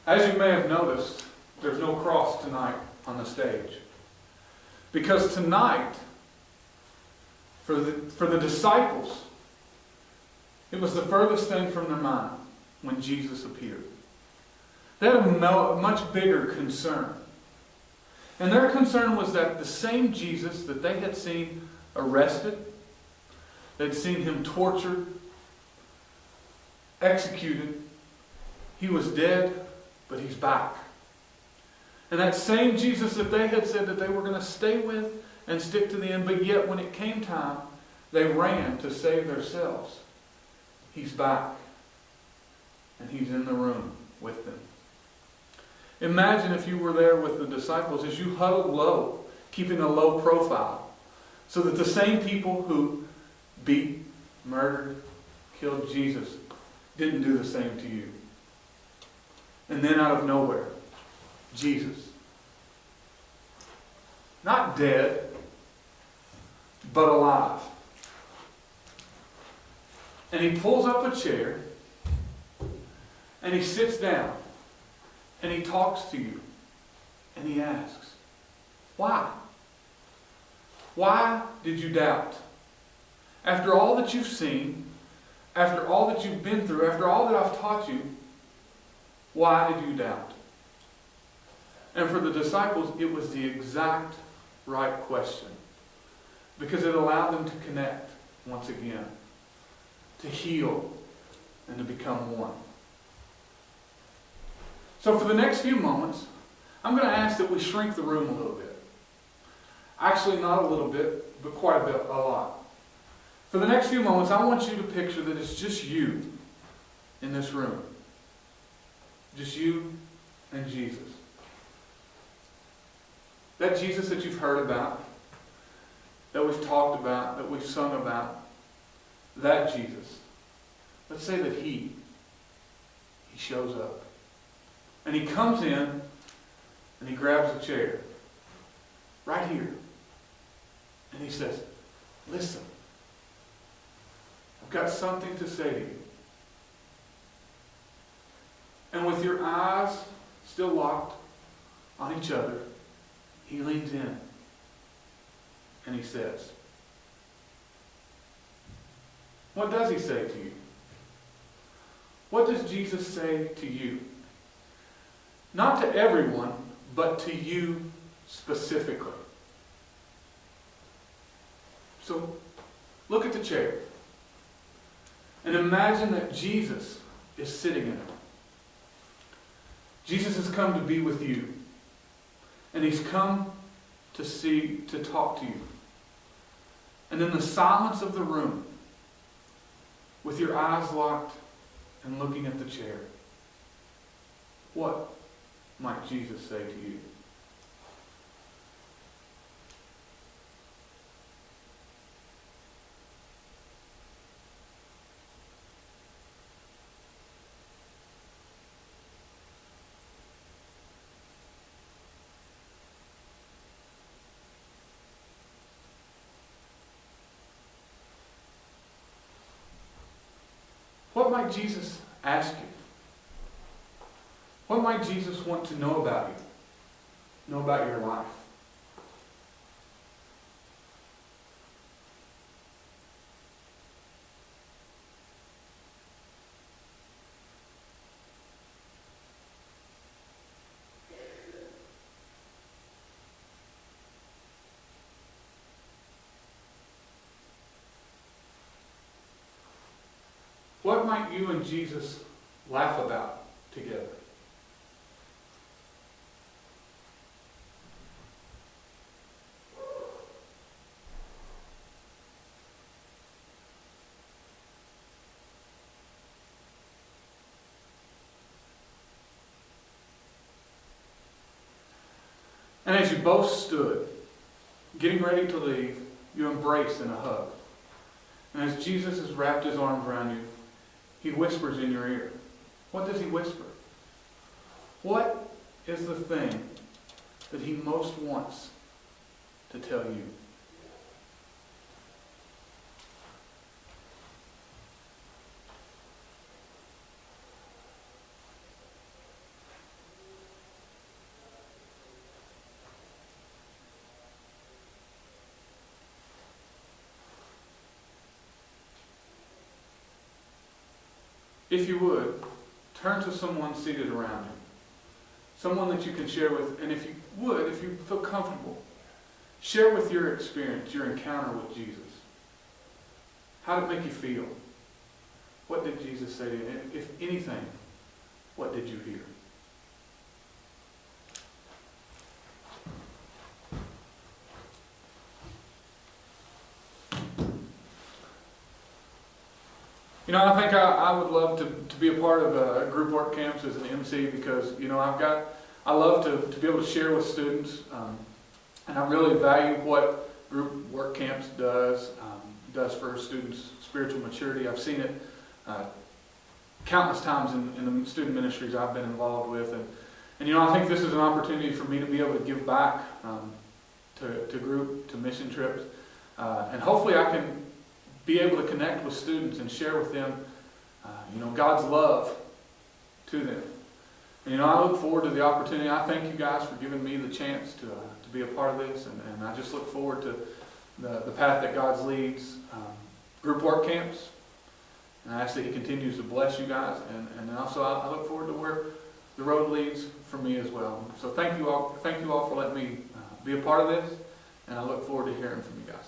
As you may have noticed, there's no cross tonight on the stage. Because tonight, for the disciples, it was the furthest thing from their mind when Jesus appeared. They had a much bigger concern. And their concern was that the same Jesus that they had seen arrested, they'd seen him tortured, executed, he was dead, but he's back. And that same Jesus that they had said that they were going to stay with and stick to the end, but yet when it came time, they ran to save themselves. He's back. And he's in the room with them. Imagine if you were there with the disciples as you huddled low, keeping a low profile, so that the same people who beat, murdered, killed Jesus didn't do the same to you. And then out of nowhere, Jesus. Not dead, but alive. And he pulls up a chair, and he sits down, and he talks to you, and he asks, why? Why did you doubt? After all that you've seen, after all that you've been through, after all that I've taught you, why did you doubt? And for the disciples, it was the exact right question. Because it allowed them to connect once again, to heal, and to become one. So for the next few moments, I'm going to ask that we shrink the room a little bit. Actually, not a little bit, but quite a bit, a lot. For the next few moments, I want you to picture that it's just you in this room. Just you and Jesus. That Jesus that you've heard about, that we've talked about, that we've sung about, that Jesus. Let's say that He shows up. And He comes in and He grabs a chair. Right here. And He says, listen, I've got something to say to you. And with your eyes still locked on each other, He leans in and He says, what does He say to you? What does Jesus say to you? Not to everyone, but to you specifically. So, look at the chair. And imagine that Jesus is sitting in it. Jesus has come to be with you. And He's come to talk to you. And in the silence of the room, with your eyes locked and looking at the chair, what might Jesus say to you? What might Jesus ask you? What might Jesus want to know about you? Know about your life? What might you and Jesus laugh about together? And as you both stood, getting ready to leave, you embraced in a hug. And as Jesus has wrapped His arms around you, He whispers in your ear. What does He whisper? What is the thing that He most wants to tell you? if you would, turn to someone seated around you. Someone that you can share with, and if you would, if you feel comfortable, share with your experience, your encounter with Jesus. How did it make you feel? What did Jesus say to you? And if anything, what did you hear? You know, I think I would love to be a part of group work camps as an MC because, you know, I love to be able to share with students, and I really value what group work camps does for students' spiritual maturity. I've seen it countless times in the student ministries I've been involved with, and you know, I think this is an opportunity for me to be able to give back to mission trips, and hopefully I can be able to connect with students and share with them, you know, God's love to them. And, you know, I look forward to the opportunity. I thank you guys for giving me the chance to be a part of this, and I just look forward to the path that God leads. Group work camps, and I ask that He continues to bless you guys, and also I look forward to where the road leads for me as well. So thank you all for letting me be a part of this, and I look forward to hearing from you guys.